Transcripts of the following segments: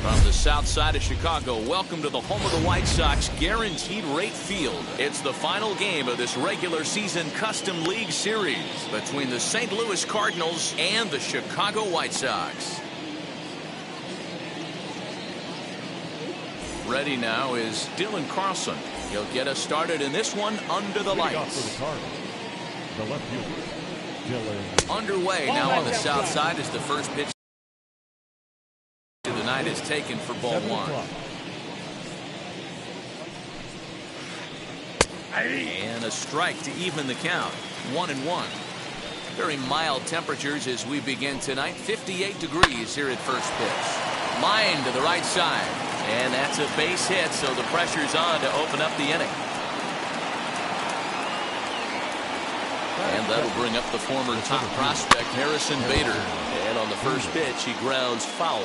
From the south side of Chicago, welcome to the home of the White Sox, Guaranteed Rate Field. It's the final game of this regular season Custom League Series between the St. Louis Cardinals and the Chicago White Sox. Ready now is Dylan Carlson. He'll get us started in this one under the lights. The left fielder, Dylan. Underway now on the south side as the first pitch to the night is taken for ball one. And a strike to even the count. 1-1. Very mild temperatures as we begin tonight. 58 degrees here at first pitch. Line to the right side. And that's a base hit, so the pressure's on to open up the inning. And that'll bring up the former top prospect, Harrison Bader. And on the first pitch, he grounds foul.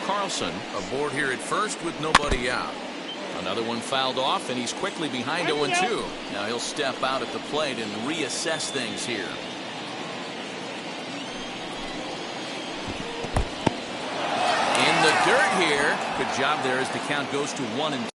Carlson aboard here at first with nobody out. Another one fouled off, and he's quickly behind 0-2. Now he'll step out at the plate and reassess things here. In the dirt here. Good job there as the count goes to 1-2.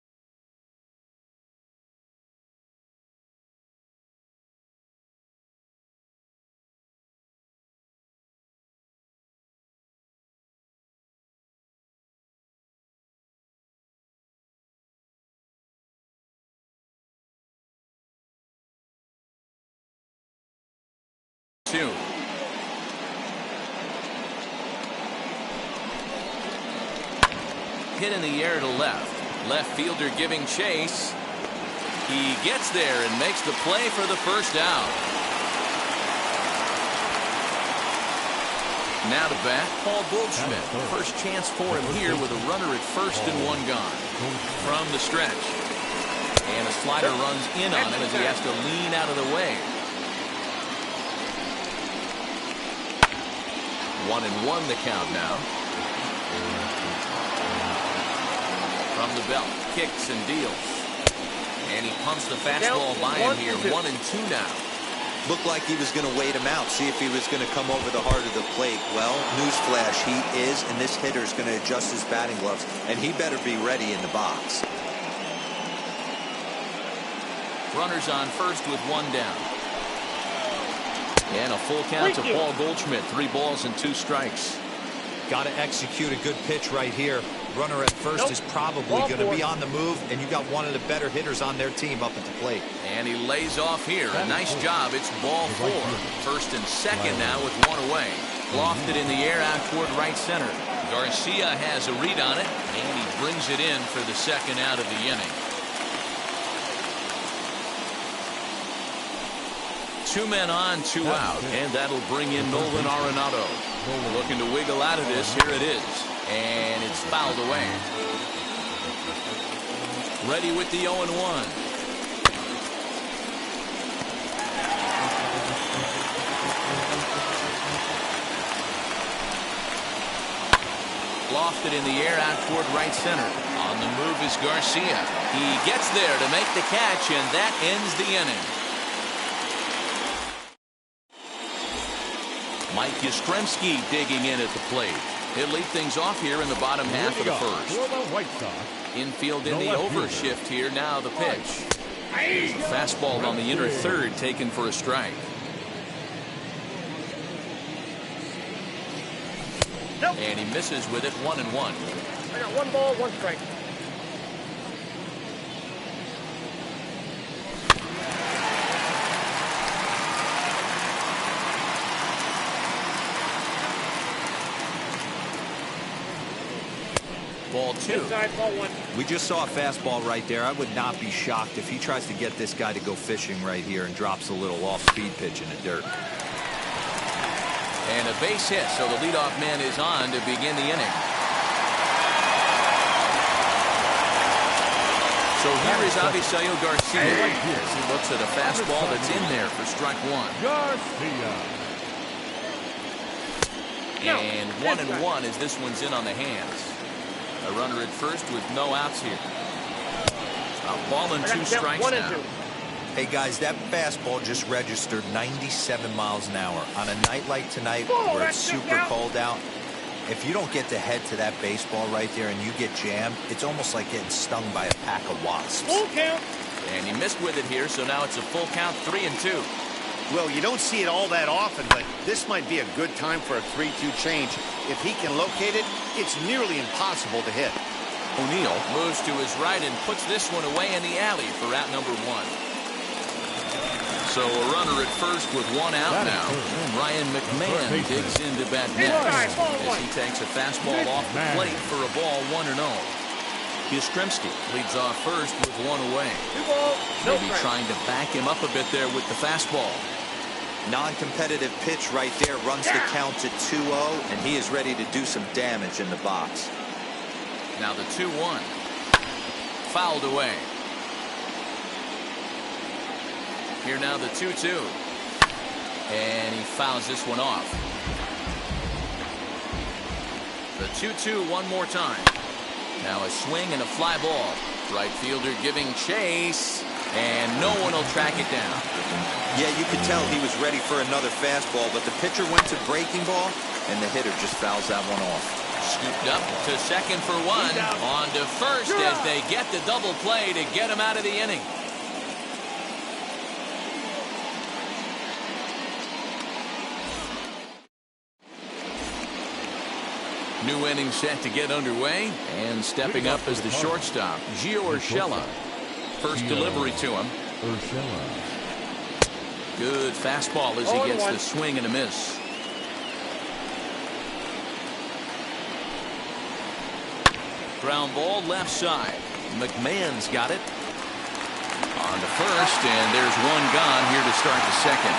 Hit in the air to left. Left fielder giving chase. He gets there and makes the play for the first out. Now to bat, Paul Goldschmidt. First chance for him here with a runner at first and one gone. From the stretch. And a slider runs in on him as he has to lean out of the way. 1-1 the count now. From the belt, kicks and deals. And he pumps the fastball by him here. 1-2 now. Looked like he was going to wait him out, see if he was going to come over the heart of the plate. Well, newsflash, he is, and this hitter is going to adjust his batting gloves, and he better be ready in the box. Runners on first with one down. And a full count to Paul Goldschmidt. 3 balls and 2 strikes. Got to execute a good pitch right here. Runner at first is probably going to be on the move, and you got one of the better hitters on their team up at the plate. And he lays off here. A nice job. It's ball 4. First and second now with one away. Lofted in the air out toward right center. Garcia has a read on it, and he brings it in for the second out of the inning. 2 men on, 2 out, and that'll bring in Nolan Arenado. Looking to wiggle out of this. Here it is. And it's fouled away. Ready with the 0-1. Lofted in the air out toward right center. On the move is Garcia. He gets there to make the catch, and that ends the inning. Mike Yastrzemski digging in at the plate. He'll lead things off here in the bottom half of the first. Infield in the over shift here. Now the pitch. Fastball on the inner third, taken for a strike. And he misses with it. 1-1. I got 1 ball, 1 strike. Ball 2. Inside, ball 1. We just saw a fastball right there. I would not be shocked if he tries to get this guy to go fishing right here and drops a little off-speed pitch in the dirt. And a base hit, so the leadoff man is on to begin the inning. So here is Avisaíl Garcia. As he looks at a fastball that's in there for strike 1. Garcia. And 1-1 as this one's in on the hands. A runner at first with no outs here. A ball and 2 strikes now. Hey guys, that fastball just registered 97 miles an hour. On a night like tonight where it's super cold out, If you don't get the head to that baseball right there and you get jammed, it's almost like getting stung by a pack of wasps. Full count. And he missed with it here, so now it's a full count, 3-2. Well, you don't see it all that often, but this might be a good time for a 3-2 change. If he can locate it, it's nearly impossible to hit. O'Neill moves to his right and puts this one away in the alley for out number 1. So a runner at first with 1 out now. Ryan McMahon digs into bat next as he takes a fastball off the plate for a ball 1-0. Yastrzemski leads off first with 1 away. 2 balls, no Maybe strike. trying to back him up a bit there with the fastball. Non-competitive pitch right there runs the count to 2-0, and he is ready to do some damage in the box. Now the 2-1. Fouled away. Here now the 2-2. And he fouls this one off. The 2-2 one more time. Now a swing and a fly ball. Right fielder giving chase. And no one will track it down. Yeah, you could tell he was ready for another fastball, but the pitcher went to breaking ball, and the hitter just fouls that one off. Scooped up to second for 1. On to first as they get the double play to get him out of the inning. New inning set to get underway, and stepping up as the shortstop, Gio Urshela. First delivery to him. Good fastball as he gets the swing and a miss. Ground ball left side. McMahon's got it. On to first, and there's 1 gone here to start the second.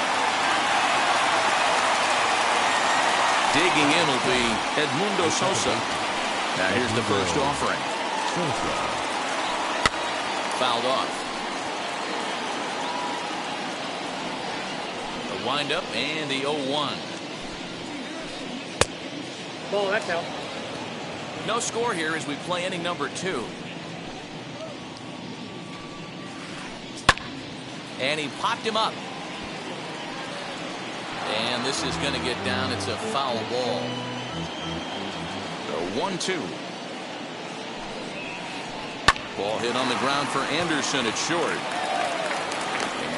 Digging in will be Edmundo Sosa. Now here's the first offering. Fouled off. The windup and the 0-1. Ball, that's out. No score here as we play inning number 2. And he popped him up. And this is going to get down. It's a foul ball. The 1-2. Ball hit on the ground for Anderson at short.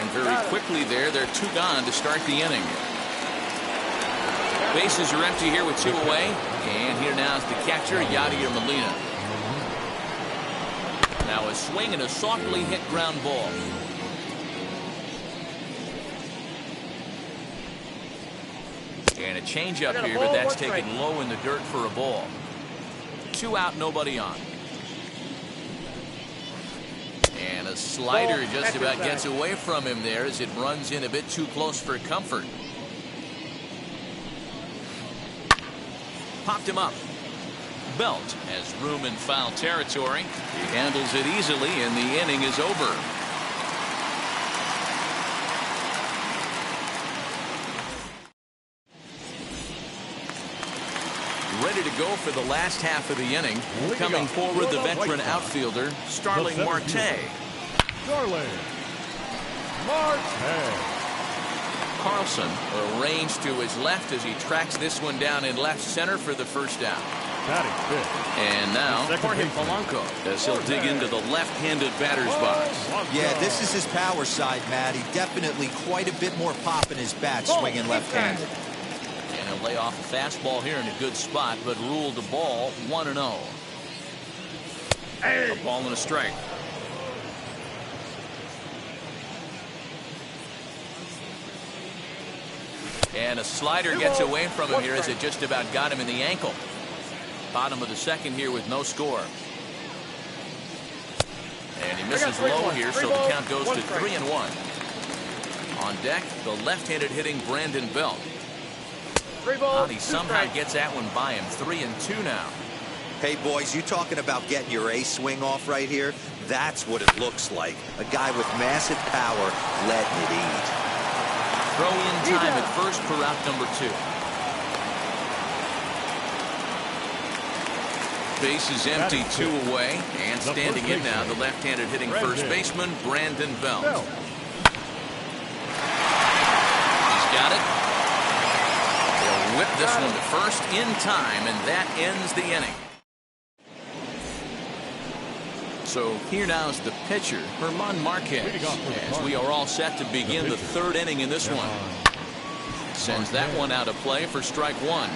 And very quickly there, they're 2 gone to start the inning. Bases are empty here with 2 away. And here now is the catcher, Yadier Molina. Now a swing and a softly hit ground ball. And a changeup here, but that's taken low in the dirt for a ball. 2 out, nobody on. And a slider just about gets away from him there as it runs in a bit too close for comfort. Popped him up. Belt has room in foul territory. He handles it easily, and the inning is over. Ready to go for the last half of the inning. Coming forward, the veteran outfielder, Starling Marte. Starling Marte. Carlson arranged to his left as he tracks this one down in left center for the first down. And now Jorge Polanco as he'll dig into the left-handed batter's box. Yeah, this is his power side, Matty. Definitely quite a bit more pop in his bat swinging left-handed. And he'll lay off a fastball here in a good spot, but ruled the ball 1-0. A ball and a strike. And a slider gets away from him here as it just about got him in the ankle. Bottom of the second here with no score. And he misses low here, so the count goes to 3-1. On deck, the left-handed hitting Brandon Belt. He somehow gets that one by him. 3-2 now. Hey, boys, you talking about getting your ace swing off right here? That's what it looks like. A guy with massive power letting it eat. Throw in time at first for out number 2. Base is empty, 2 away, and standing in now the left-handed hitting first baseman Brandon Belt. He's got it. They'll whipped this one to first in time, and that ends the inning. So here now is the pitcher, German Marquez, as we are all set to begin the third inning in this one. Sends that one out of play for strike one.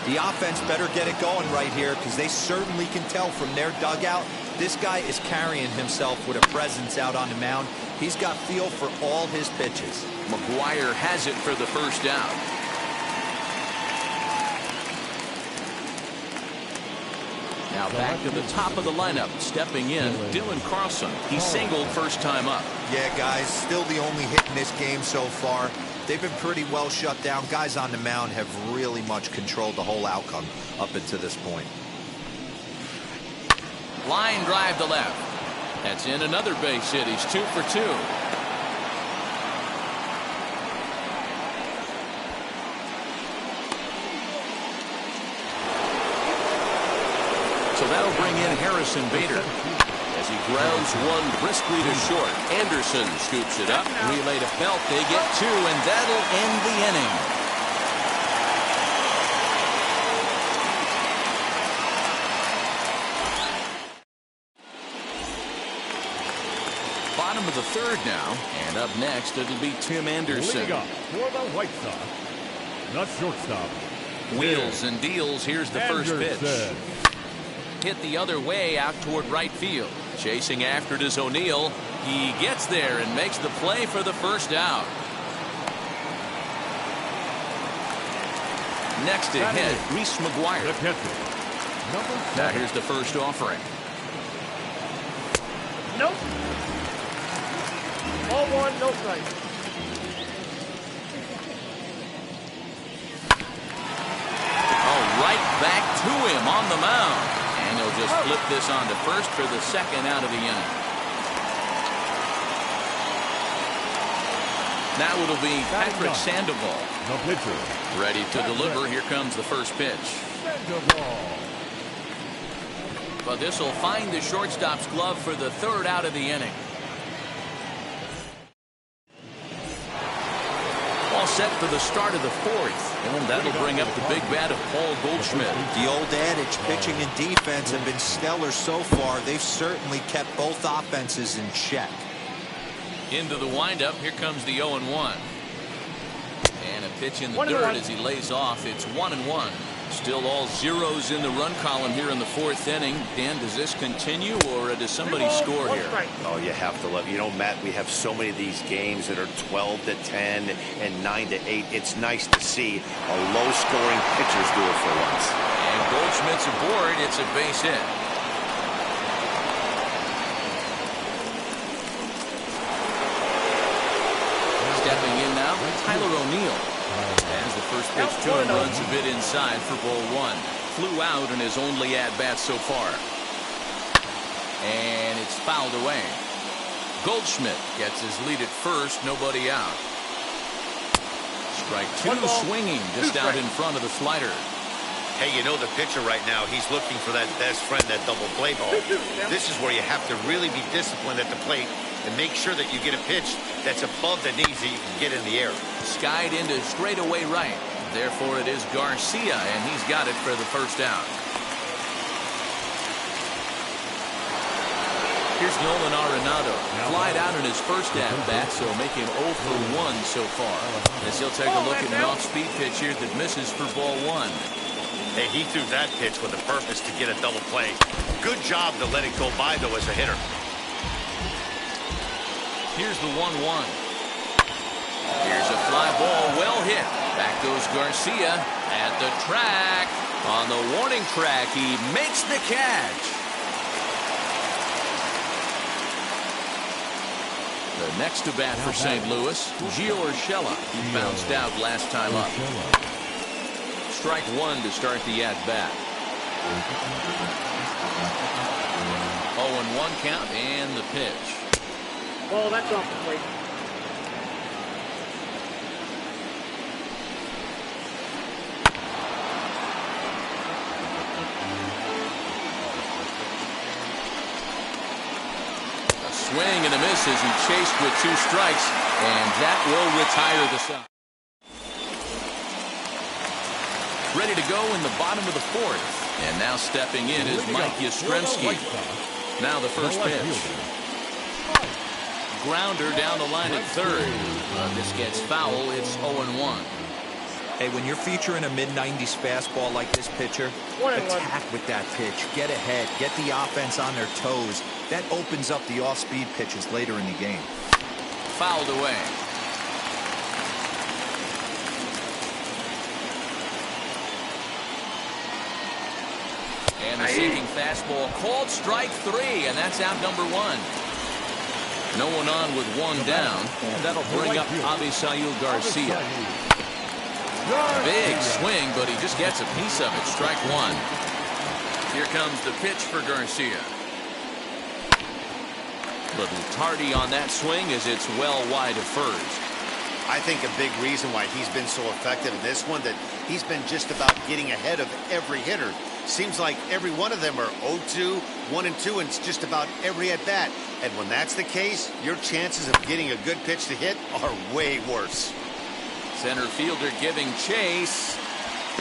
The offense better get it going right here, because they certainly can tell from their dugout this guy is carrying himself with a presence out on the mound. He's got feel for all his pitches. McGuire has it for the first out. Now back to the top of the lineup, stepping in, Dylan Carlson. He singled first time up. Yeah, guys, still the only hit in this game so far. They've been pretty well shut down. Guys on the mound have really much controlled the whole outcome up until this point. Line drive to left. That's in another base hit. He's 2 for 2. So that'll bring in Harrison Bader as he grounds one briskly to short. Anderson scoops it up. Relay to Belt. They get 2, and that'll end the inning. Bottom of the third now, and up next it'll be Tim Anderson. Leading up for the White Sox, the shortstop. Wheels and deals. Here's the first pitch. Hit the other way out toward right field. Chasing after it is O'Neill. He gets there and makes the play for the first out. Next to hit, Reese McGuire. The catcher, number 7. Now here's the first offering. Nope. Ball 1, no strike. Oh, right back to him on the mound. And they'll just flip this on to first for the second out of the inning. Now it'll be Patrick Sandoval. The pitcher, Ready to deliver. Here comes the first pitch. Sandoval. But this will find the shortstop's glove for the third out of the inning. All set for the start of the fourth. And that'll bring up the big bat of Paul Goldschmidt. The old adage, pitching and defense have been stellar so far. They've certainly kept both offenses in check. Into the windup. Here comes the 0-1. And a pitch in the dirt as he lays off. It's 1-1. Still all zeros in the run column here in the fourth inning. Dan, does this continue, or does somebody score here? Oh, you have to love. You know, Matt, we have so many of these games that are 12-10 and 9-8. It's nice to see a low-scoring pitchers do it for once. And Goldschmidt's aboard. It's a base hit. Stepping in now, Tyler O'Neill. As the first pitch to him runs a bit inside for ball 1. Flew out in his only at-bat so far. And it's fouled away. Goldschmidt gets his lead at first, nobody out. Strike 2, swinging just out in front of the slider. Hey, you know the pitcher right now, he's looking for that best friend, that double play ball. This is where you have to really be disciplined at the plate and make sure that you get a pitch that's above the knees that you can get in the air. Skied into straightaway right. Therefore, it is Garcia, and he's got it for the first out. Here's Nolan Arenado. Flied out in his first at-bat, so make him 0 for 1 so far. As he'll take a look at an off-speed pitch here that misses for ball 1. Hey, he threw that pitch with a purpose to get a double play. Good job to let it go by, though, as a hitter. Here's the 1-1. Here's a fly ball, well hit. Back goes Garcia at the track. On the warning track, he makes the catch. The next to bat for St. Louis, Gio Urshela. He bounced out last time up. Strike 1 to start the at-bat. 0-1 count and the pitch. Ball, that's off the plate. A swing and a miss as he chased with 2 strikes, and that will retire the side. Ready to go in the bottom of the fourth. And now stepping in is Mike Yastrzemski. Now the first pitch. Grounder down the line at third. This gets foul. It's 0-1. Hey, when you're featuring a mid-90s fastball like this pitcher, attack with that pitch. Get ahead. Get the offense on their toes. That opens up the off-speed pitches later in the game. Fouled away. And the sinking fastball called strike three, and that's out number one. No one on with one down, and that'll bring up Avisail Garcia. Big swing, but he just gets a piece of it. Strike one. Here comes the pitch for Garcia. Little tardy on that swing as it's well wide of first. I think a big reason why he's been so effective in this one, that he's been just about getting ahead of every hitter. Seems like every one of them are 0-2, 1-2, and it's just about every at bat. And when that's the case, your chances of getting a good pitch to hit are way worse. Center fielder giving chase.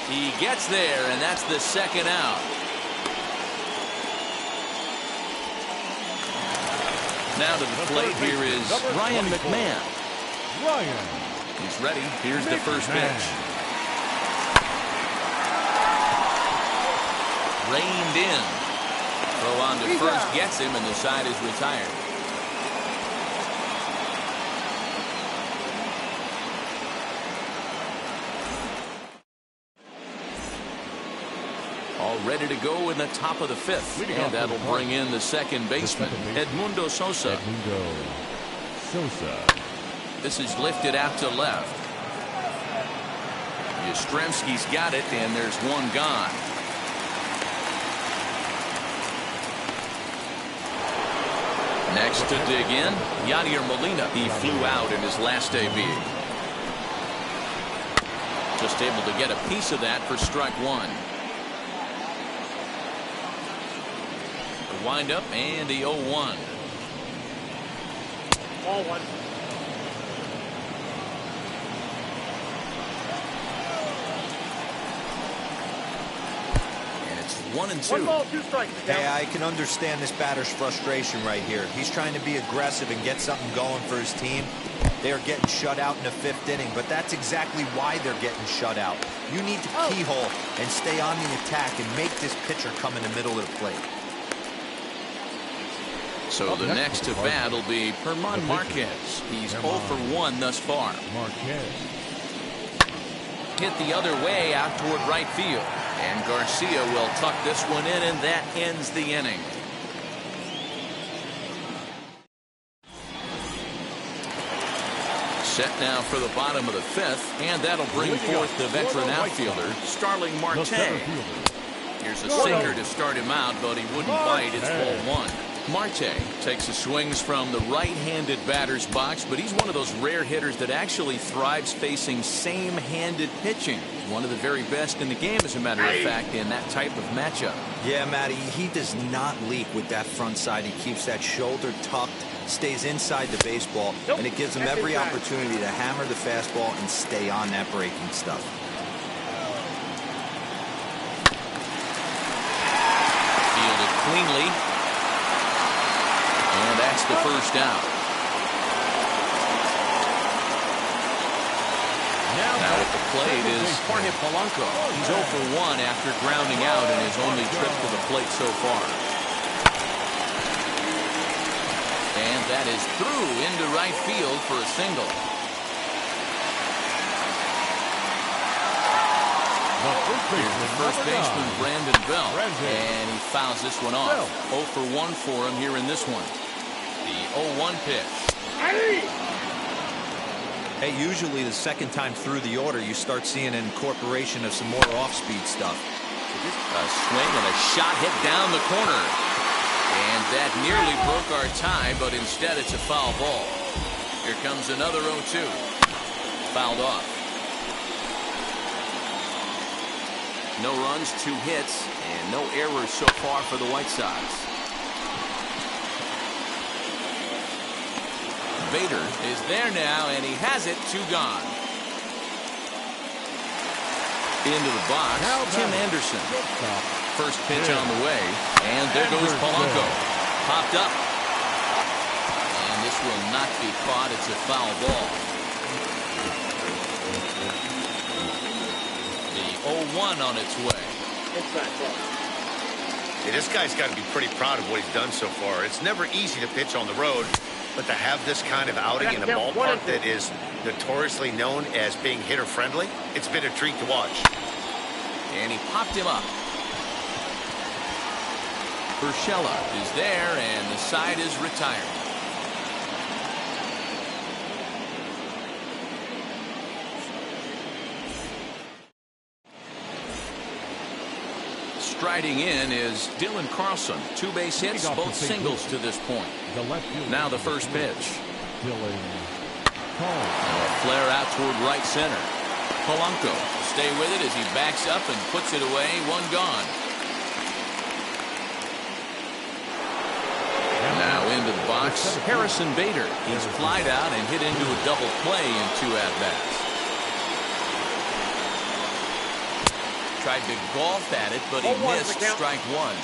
He gets there, and that's the second out. Now to the plate, here is Ryan McMahon. He's ready. Here's the first pitch. Reined in. Throw on to first gets him, and the side is retired. All ready to go in the top of the fifth. And that'll bring in the second baseman, Edmundo Sosa. This is lifted out to left. Yastrzemski's got it, and there's one gone. Next to dig in, Yadier Molina. He flew out in his last debut. Just able to get a piece of that for strike one. The windup and the 0-1. Ball one. And it's 1-2. 1 ball, 2 strikes. Hey, I can understand this batter's frustration right here. He's trying to be aggressive and get something going for his team. They are getting shut out in the 5th inning, but that's exactly why they're getting shut out. You need to keyhole and stay on the attack and make this pitcher come in the middle of the plate. So the next to bat will be German Marquez. He's 0 for 1 thus far. Hit the other way out toward right field. And Garcia will tuck this one in, and that ends the inning. Set now for the bottom of the 5th, and that'll bring forth the veteran outfielder, Starling Marte. Here's a sinker to start him out, but he wouldn't bite. It's ball one. Marte takes the swings from the right-handed batter's box, but he's one of those rare hitters that actually thrives facing same-handed pitching. One of the very best in the game, as a matter of fact, in that type of matchup. Yeah, Matty, he does not leak with that front side. He keeps that shoulder tucked, stays inside the baseball, and it gives him every opportunity to hammer the fastball and stay on that breaking stuff. Fielded cleanly. And that's the first out. Now at the plate is Jorge Polanco. He's 0 for 1 after grounding out in his only trip to the plate so far. And that is through into right field for a single. Here's the first baseman, Brandon Belt, and he fouls this one off. 0 for 1 for him here in this one. The 0-1 pitch. Hey, usually the second time through the order, you start seeing an incorporation of some more off-speed stuff. A swing and a shot hit down the corner. And that nearly broke our tie, but instead it's a foul ball. Here comes another 0-2. Fouled off. No runs, 2 hits, and no errors so far for the White Sox. Bader is there now, and he has it, 2 gone. Into the box, Now Tim batting. Anderson. Shortstop. First pitch Yeah. on the way, and there goes Anderson. Polanco. Popped up. And this will not be caught. It's a foul ball. The 0-1 on its way. Inside ball. Yeah, this guy's got to be pretty proud of what he's done so far. It's never easy to pitch on the road, but to have this kind of outing in a ballpark that is notoriously known as being hitter-friendly, it's been a treat to watch. And he popped him up. Urshela is there, and the side is retired. Striding in is Dylan Carlson. 2 base hits, Leading off both for St. singles Louis. to this point. The left fielder. Now the first pitch. Dylan Carlson. A flare out toward right center. Polanco stay with it as he backs up and puts it away. 1 gone. Now into the box, Harrison Bader. He's flied out and hit into a double play in 2 at-bats. Tried to golf at it, but he 0-1 missed the count. strike 1.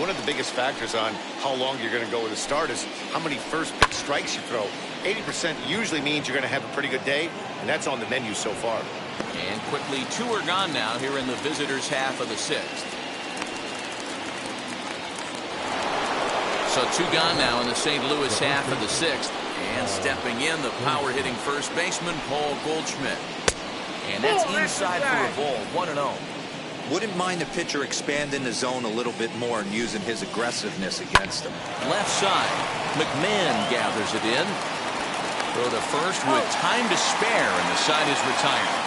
One of the biggest factors on how long you're going to go with a start is how many first pitch strikes you throw. 80% usually means you're going to have a pretty good day, and that's on the menu so far. And quickly 2 are gone now here in the visitors' half of the 6th. So 2 gone now in the St. Louis half of the 6th. And stepping in, the power-hitting first baseman, Paul Goldschmidt. And that's inside for a ball, 1-0. Wouldn't mind the pitcher expanding the zone a little bit more and using his aggressiveness against him. Left side, McMahon gathers it in. Throw to first with time to spare, and the side is retired.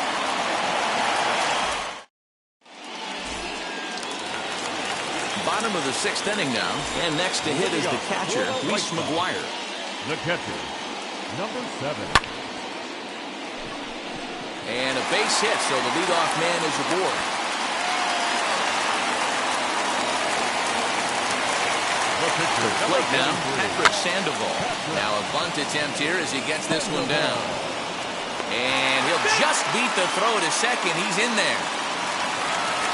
Bottom of the 6th inning now, and next to hit is the catcher, Reese McGuire. The catcher, number 7. And a base hit, so the leadoff man is aboard. The pitcher, Plate now, number 3. Patrick Sandoval. Now a bunt attempt here as he gets this one down. And he'll just beat the throw to second. He's in there.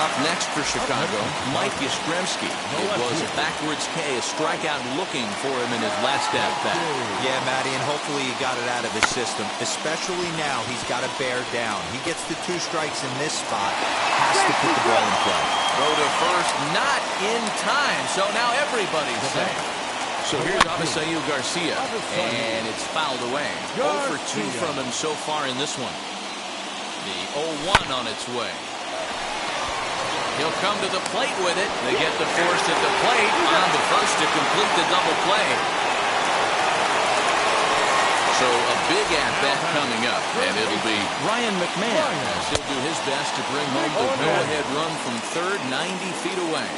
Up next for Chicago, Mike Yastrzemski. It was a backwards K, a strikeout looking for him in his last at-bat. Yeah, Matty, and hopefully he got it out of his system. Especially now, he's got to bear down. He gets the 2 strikes in this spot. Has to put the ball in play. Throw to first, not in time. So now everybody's safe. So here's Avisail Garcia, and it's fouled away. 0 for 2 from him so far in this one. The 0-1 on its way. He'll come to the plate with it. They get the force at the plate on the first to complete the double play. So a big at-bat coming up, and it'll be Ryan McMahon as he'll do his best to bring home the go-ahead run from third, 90 feet away.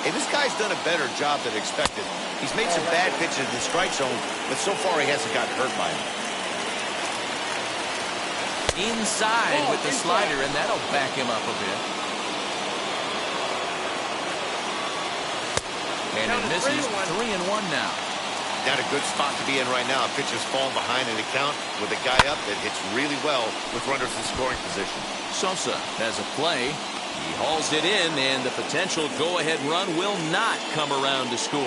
Hey, this guy's done a better job than expected. He's made some bad pitches in the strike zone, but so far he hasn't gotten hurt by him. Inside with the slider, and that'll back him up a bit. And it misses 3-1 now. Not a good spot to be in right now. Pitcher's falling behind in the count with a guy up that hits really well with runners in scoring position. Sosa has a play. He hauls it in, and the potential go-ahead run will not come around to score.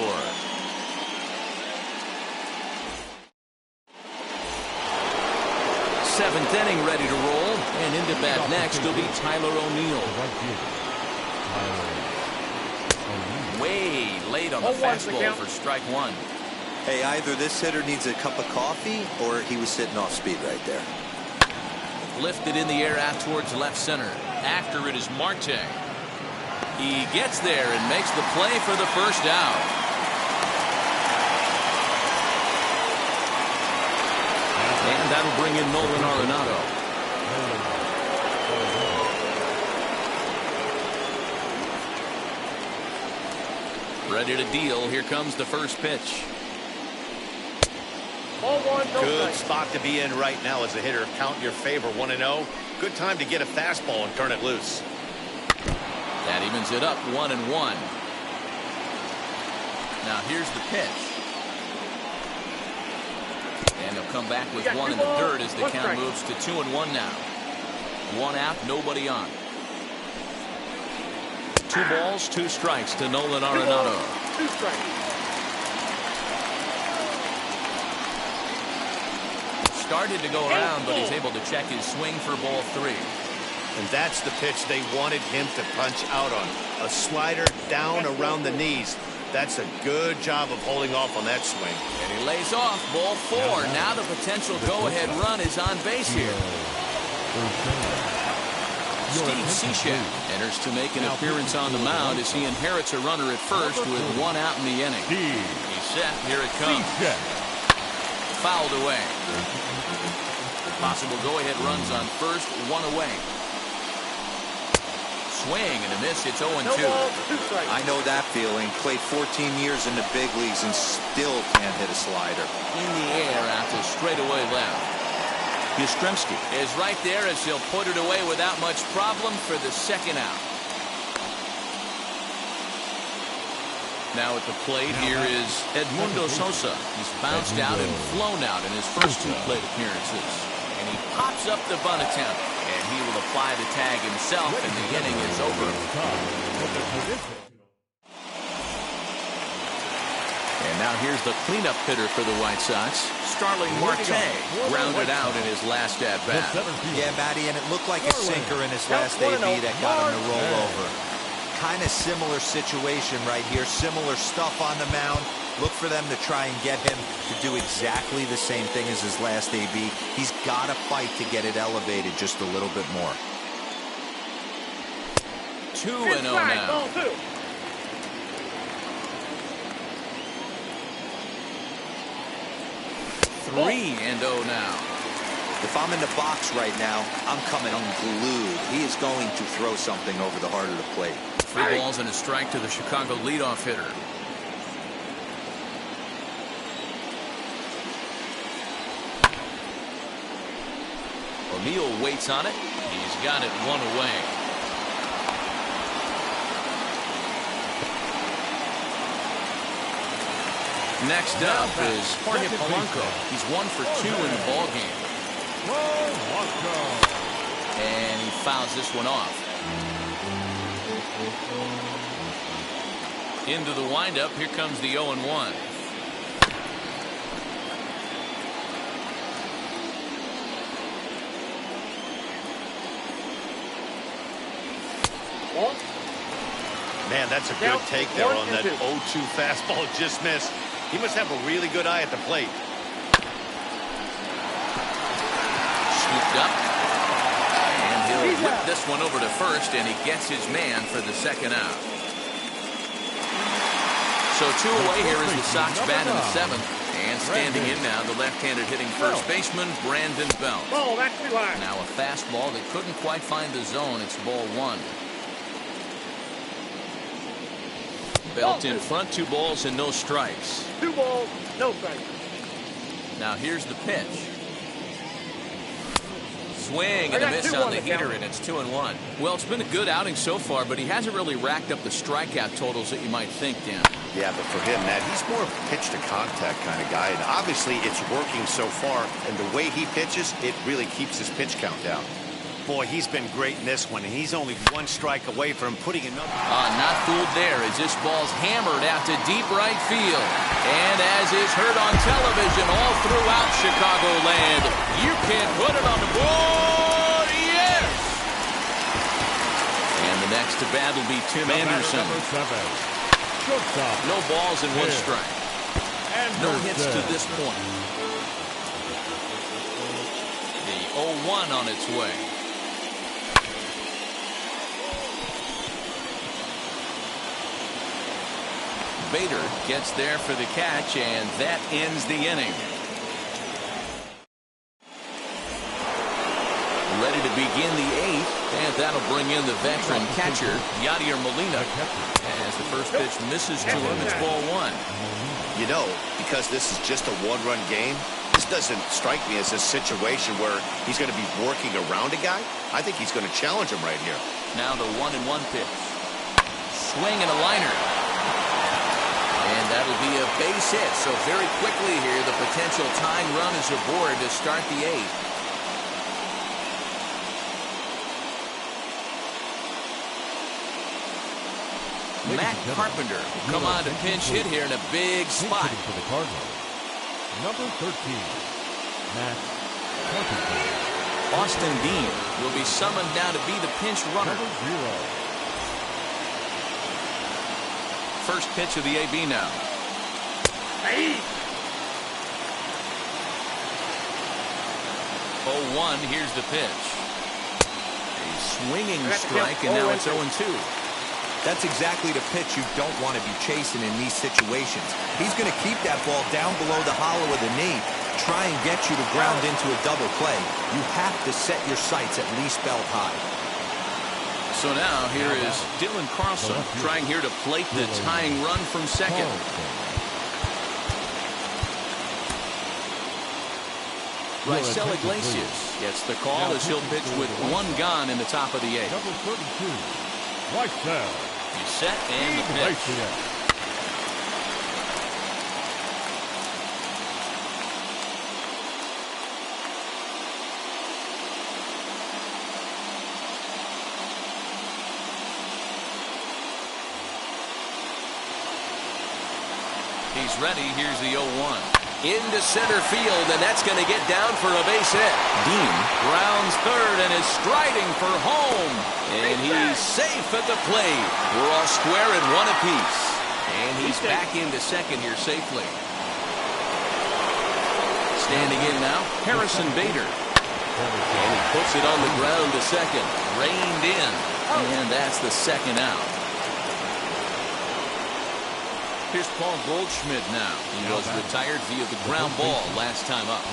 Seventh inning ready to roll, and into bat next will be Tyler O'Neill. Way late on the 0-1 the fastball count. for strike 1. Hey, either this hitter needs a cup of coffee or he was sitting off speed right there. Lifted in the air out towards left center. After it is Marte. He gets there and makes the play for the first out. And that'll bring in Nolan Arenado. Ready to deal. Here comes the first pitch. 0-1, no Good strikes. spot to be in right now as a hitter. Count in your favor, 1-0. Good time to get a fastball and turn it loose. That evens it up 1-1. Now here's the pitch. And he'll come back with You got 1 two in the balls, dirt as the 1 count strike. moves to 2-1 now. 1 out, nobody on. 2 balls, 2 strikes to Nolan Arenado. 2 strikes. Started to go around, but he's able to check his swing for ball 3. And that's the pitch they wanted him to punch out on. A slider down around the knees. That's a good job of holding off on that swing. And he lays off ball 4. Now the potential go-ahead run is on base here. Steve Cishek enters to make an appearance on the mound as he inherits a runner at first with 1 out in the inning. He's set. Here it comes. Fouled away. Possible go-ahead runs on first, 1 away. Swing and a miss. It's 0-2. I know that feeling. Played 14 years in the big leagues and still can't hit a slider. In the air out to straightaway left. Yastrzemski is right there as he'll put it away without much problem for the 2nd out. Now at the plate here is Edmundo Sosa. He's bounced out and flown out in his first 2 plate appearances. And he pops up the bunt attempt. And he will apply the tag himself, and the inning is over. And now here's the cleanup hitter for the White Sox, Starling Marte, grounded out in his last at-bat. Yeah, Matty, and it looked like a sinker in his last AB that got him to roll over. Kind of similar situation right here, similar stuff on the mound. Look for them to try and get him to do exactly the same thing as his last AB. He's got to fight to get it elevated just a little bit more. 2-0 now. 3-0 now. If I'm in the box right now, I'm coming unglued. He is going to throw something over the heart of the plate. 3 balls and a strike to the Chicago leadoff hitter. O'Neill waits on it. He's got it 1 away. Next up is Jorge Polanco. He's 1 for 2 in the ball game. And he fouls this one off. Into the windup. Here comes the 0-1. Man, that's a good take there on that 0-2 fastball. Just missed. He must have a really good eye at the plate. Scooped up. And he'll whip this one over to first, and he gets his man for the 2nd out. So 2 away. Here is the Sox bat in the 7th. And standing in now, the left-handed hitting first baseman, Brandon Belt. Oh, that's too high. Now a fastball that couldn't quite find the zone. It's ball 1. Belt in front, 2 balls and no strikes. 2 balls, no strikes. Now here's the pitch. Swing and a miss on the heater, and it's 2-1. Well, it's been a good outing so far, but he hasn't really racked up the strikeout totals that you might think, Dan. Yeah, but for him, Matt, he's more of a pitch-to-contact kind of guy, and obviously it's working so far, and the way he pitches, it really keeps his pitch count down. Boy, he's been great in this one, and he's only 1 strike away from putting another. Not fooled there as this ball's hammered out to deep right field. And as is heard on television all throughout Chicagoland, you can put it on the board, yes! And the next to bat will be Tim Anderson. No balls and 1 strike. No hits to this point. The 0-1 on its way. Bader gets there for the catch, and that ends the inning. Ready to begin the 8th, and that'll bring in the veteran catcher, Yadier Molina. As the first pitch misses to him, it's ball 1. You know, because this is just a 1-run game, this doesn't strike me as a situation where he's going to be working around a guy. I think he's going to challenge him right here. Now the 1-1 pitch. Swing and a liner. And that'll be a base hit. So very quickly here, the potential tying run is aboard to start the 8th. Matt Carpenter will come on to pinch hit here in a big spot. For the Cardinals, number 13, Matt Carpenter. Austin Dean will be summoned now to be the pinch runner. Number 0. First pitch of the AB now. Hey. 0-1, here's the pitch. A swinging strike, and now it's 0-2. That's exactly the pitch you don't want to be chasing in these situations. He's going to keep that ball down below the hollow of the knee, try and get you to ground into a double play. You have to set your sights at least belt high. So now here is Dylan Carlson trying here to plate the tying run from second. Raisel Iglesias gets the call as he'll pitch with one gone in the top of the 8th. Number 32, Raisel He's set and the pitch. Iglesias. He's ready. Here's the 0-1. Into center field, and that's going to get down for a base hit. Dean rounds third and is striding for home. And he's safe at the plate. We're all square at 1 apiece. And he's back into second here safely. Standing in now, Harrison Bader. And he puts it on the ground to second. Reined in. And that's the second out. Here's Paul Goldschmidt now. He was retired via the ground ball last time up.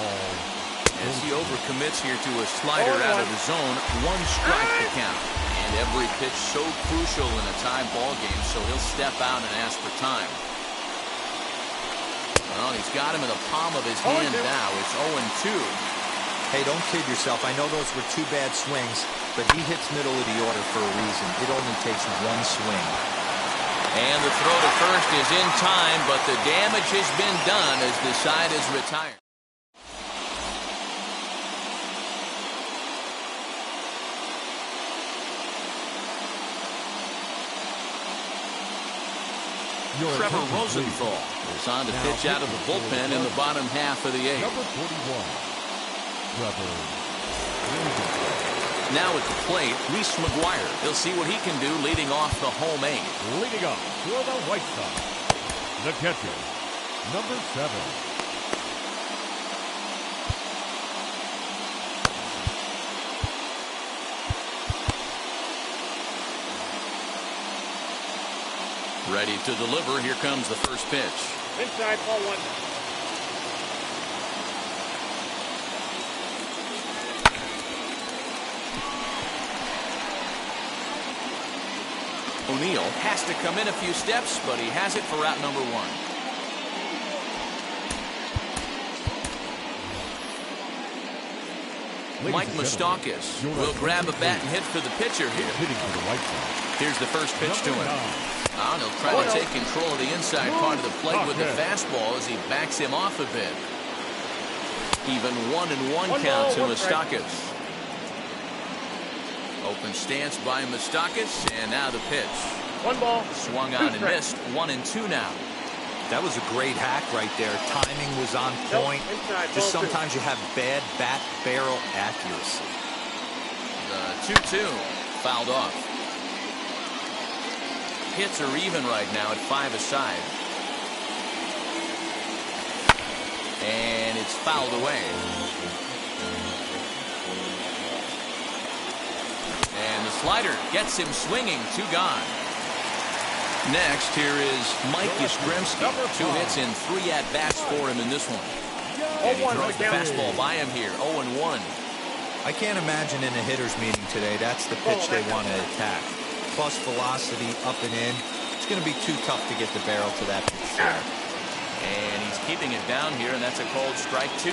As he overcommits here to a slider out of the zone, 1 strike to count. And every pitch so crucial in a tie ball game, so he'll step out and ask for time. Well, he's got him in the palm of his hand now. It's 0-2. Hey, don't kid yourself. I know those were 2 bad swings, but he hits middle of the order for a reason. It only takes 1 swing. And the throw to first is in time, but the damage has been done as the side is retired. Trevor Rosenthal is on to pitch out of the bullpen in the bottom half of the 8th. Number 41, Trevor Rosenthal. Now at the plate, Reese McGuire. He'll see what he can do leading off the home 8. Leading off for the White Sox, the catcher, number 7. Ready to deliver. Here comes the first pitch. Inside, ball 1. O'Neill has to come in a few steps, but he has it for out number 1. Mike Moustakas will grab a bat and hit for the pitcher here. Here's the first pitch to him. And he'll try to take control of the inside part of the plate with the fastball as he backs him off a bit. Even 1-1 count to Moustakas. Open stance by Moustakas, and now the pitch. 1 ball. Swung on and missed. 1-2 now. That was a great hack right there. Timing was on point. Just sometimes you have bad bat barrel accuracy. The 2-2 fouled off. Hits are even right now at 5 aside. And it's fouled away. And the slider gets him swinging. 2 gone. Next, here is Mike Yastrzemski. 2 hits in 3 at-bats for him in this one. And he throws the fastball by him here. 0-1. I can't imagine in a hitter's meeting today that's the pitch they want to attack. Plus velocity up and in. It's going to be too tough to get the barrel to that pitch there. And he's keeping it down here, and that's a called strike 2.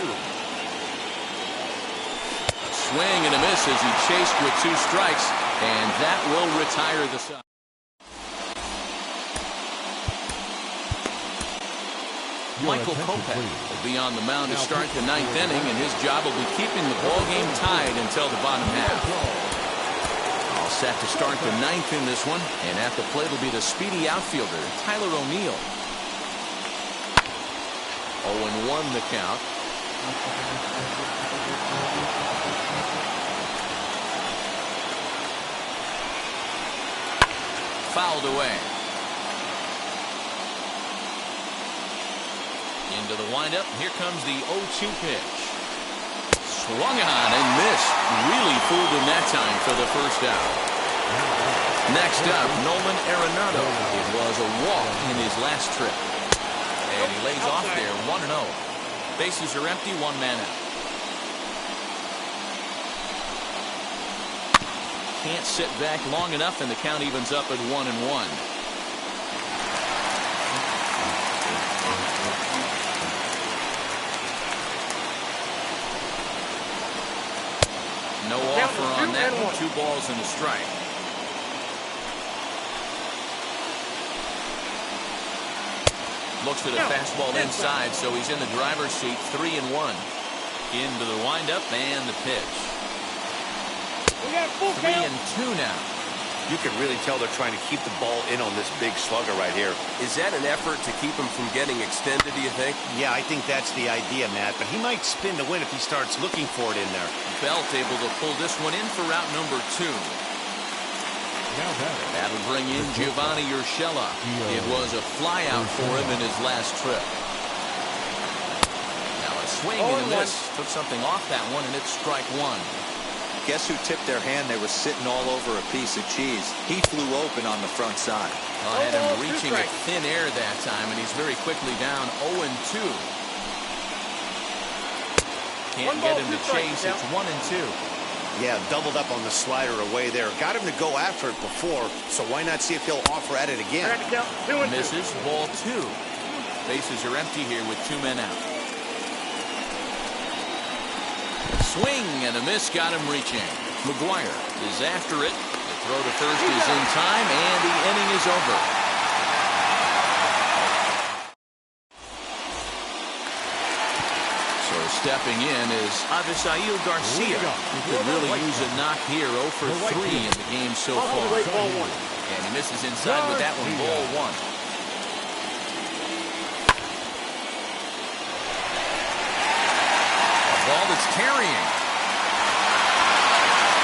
Swing and a miss as he chased with 2 strikes, and that will retire the side. Michael Kopech will be on the mound to start the 9th inning, and his job will be keeping the ball game tied until the bottom half. Set to start the ninth in this one. And at the plate will be the speedy outfielder, Tyler O'Neill. 0-1 the count. Fouled away. Into the windup. Here comes the 0-2 pitch. Swung on and missed. Really fooled him that time for the first out. Next up, Nolan Arenado. It was a walk in his last trip. And he lays off there 1-0. Bases are empty, one man out. Can't sit back long enough, and the count evens up at 1-1. No offer on that one. 2 balls and a strike. Looks at a fastball inside, so he's in the driver's seat. 3-1. Into the windup and the pitch. 3-2 now. You can really tell they're trying to keep the ball in on this big slugger right here. Is that an effort to keep him from getting extended, do you think? Yeah, I think that's the idea, Matt. But he might spin to win if he starts looking for it in there. Belt able to pull this one in for route number 2. That'll bring in Giovanni Urshela. It was a flyout for him in his last trip. Now a swing and a miss. Took something off that one, and it's strike 1. Guess who tipped their hand? They were sitting all over a piece of cheese. He flew open on the front side. Well, I had him reaching at thin air that time, and he's very quickly down 0-2. Can't get him to chase. It's 1-2. Yeah, doubled up on the slider away there. Got him to go after it before, so why not see if he'll offer at it again? Misses, ball 2. Bases are empty here with 2 men out. Swing and a miss got him reaching. McGuire is after it. The throw to first is in time, and the inning is over. So stepping in is Avisail Garcia. He could really use a knock here. 0 for 3 in the game so far. And he misses inside with that one. Ball 1. Ball that's carrying.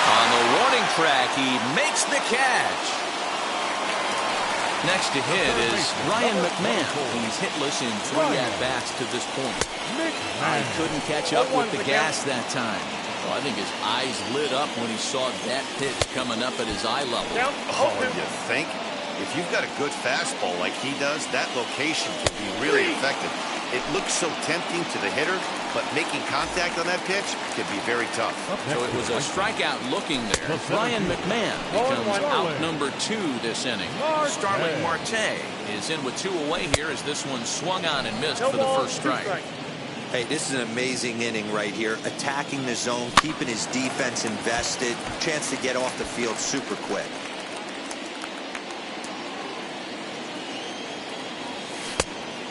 On the warning track, he makes the catch. Next to hit is Ryan McMahon. He's hitless in 3 at-bats to this point. He couldn't catch up with the gas that time. Well, I think his eyes lit up when he saw that pitch coming up at his eye level. Oh, you think? If you've got a good fastball like he does, that location can be really effective. It looks so tempting to the hitter, but making contact on that pitch can be very tough. So it was a strikeout looking there. Ryan McMahon becomes out number 2 this inning. Starling Marte is in with 2 away here as this one swung on and missed for the first strike. Hey, this is an amazing inning right here. Attacking the zone, keeping his defense invested. Chance to get off the field super quick.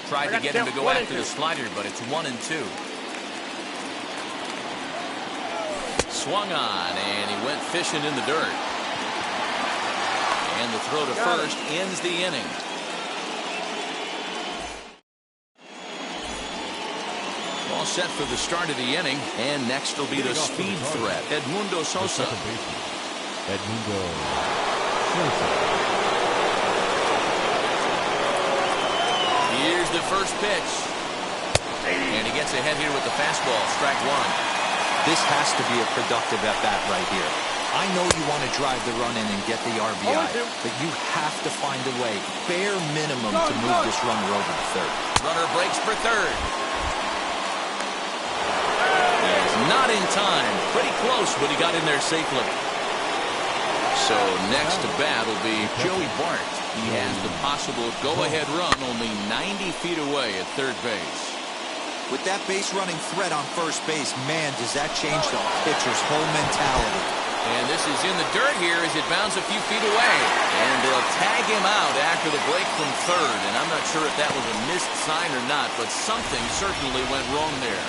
Tried to get him to go after the slider, but it's 1-2. Swung on, and he went fishing in the dirt. And the throw to first ends the inning. All set for the start of the inning, and next will be the speed threat, Edmundo Sosa. Edmundo Sosa. Here's the first pitch. And he gets ahead here with the fastball, strike 1. This has to be a productive at-bat right here. I know you want to drive the run in and get the RBI, but you have to find a way, bare minimum, to move this runner over to third. Runner breaks for third. He's not in time. Pretty close, but he got in there safely. So next to bat will be Joey Bart. He has the possible go-ahead run only 90 feet away at third base. With that base-running threat on first base, man, does that change the pitcher's whole mentality. And this is in the dirt here as it bounds a few feet away. And they'll tag him out after the break from third. And I'm not sure if that was a missed sign or not, but something certainly went wrong there.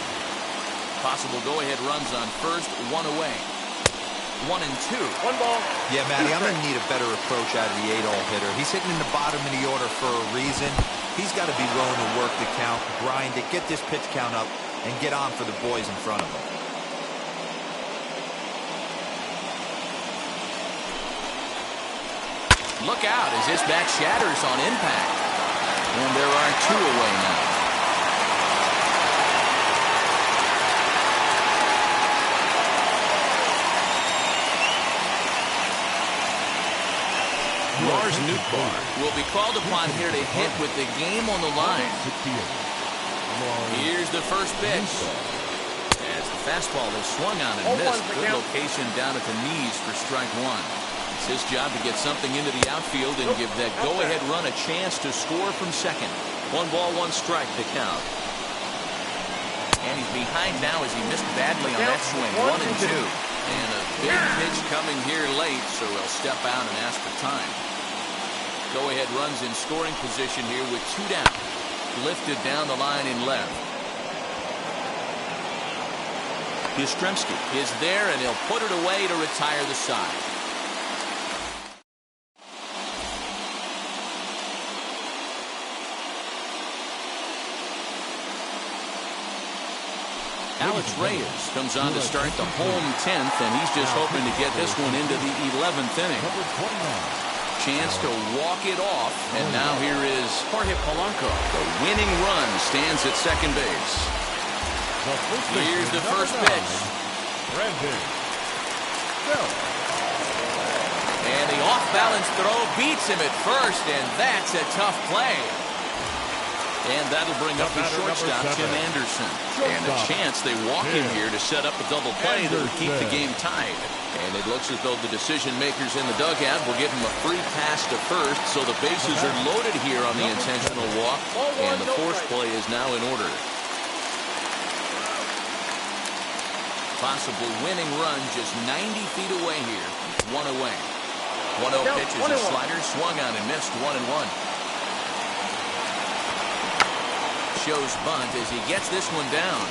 Possible go-ahead runs on first, 1 away. 1-2. 1 ball. Yeah, Matty, I'm going to need a better approach out of the 8-hole hitter. He's hitting in the bottom of the order for a reason. He's got to be willing to work the count, grind it, get this pitch count up, and get on for the boys in front of him. Look out as this bat shatters on impact. And there are 2 away now. Lars Nootbaar will be called upon here to hit with the game on the line. Here's the first pitch. As the fastball is swung on and missed. Good location down at the knees for strike 1. It's his job to get something into the outfield and give that go-ahead run a chance to score from second. 1 ball, 1 strike to count. And he's behind now as he missed badly on that swing. 1-2. And a big pitch coming here late, so he'll step out and ask for time. Go-ahead runs in scoring position here with 2 down. Lifted down the line in left. Yastrzemski is there, and he'll put it away to retire the side. Alex Reyes comes on to start the home 10th, and he's just hoping to get this one into the 11th inning. Chance to walk it off, and now here is Jorge Polanco. The winning run stands at second base. Here's the first pitch. And the off-balance throw beats him at first, and that's a tough play. And that'll bring up the shortstop, Tim Anderson. And a chance they walk him here to set up a double play that will keep the game tied. And it looks as though the decision makers in the dugout will give him a free pass to first, so the bases are loaded here on the intentional walk, and the force play is now in order. Possible winning run just 90 feet away here. 1 away. 1-0 pitch is a slider, swung on and missed. 1-1. Shows bunt as he gets this one down.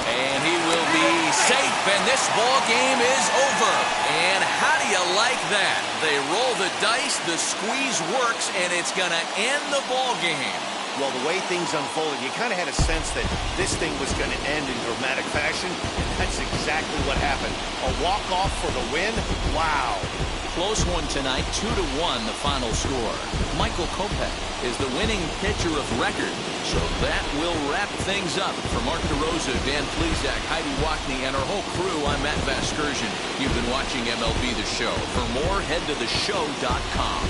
And he will be safe, and this ball game is over. And how do you like that? They roll the dice, the squeeze works, and it's going to end the ball game. Well, the way things unfolded, you kind of had a sense that this thing was going to end in dramatic fashion, and that's exactly what happened. A walk-off for the win? Wow. Close one tonight, 2-1 the final score. Michael Kopech is the winning pitcher of record. So that will wrap things up. For Mark DeRosa, Dan Plesac, Heidi Wackney, and our whole crew, I'm Matt Vasgersian. You've been watching MLB The Show. For more, head to theshow.com.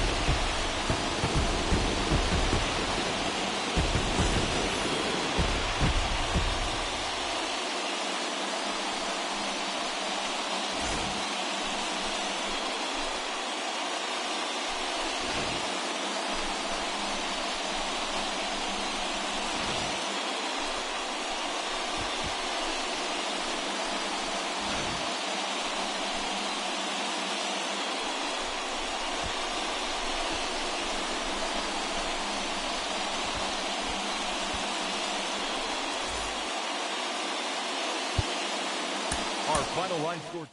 Our final line score.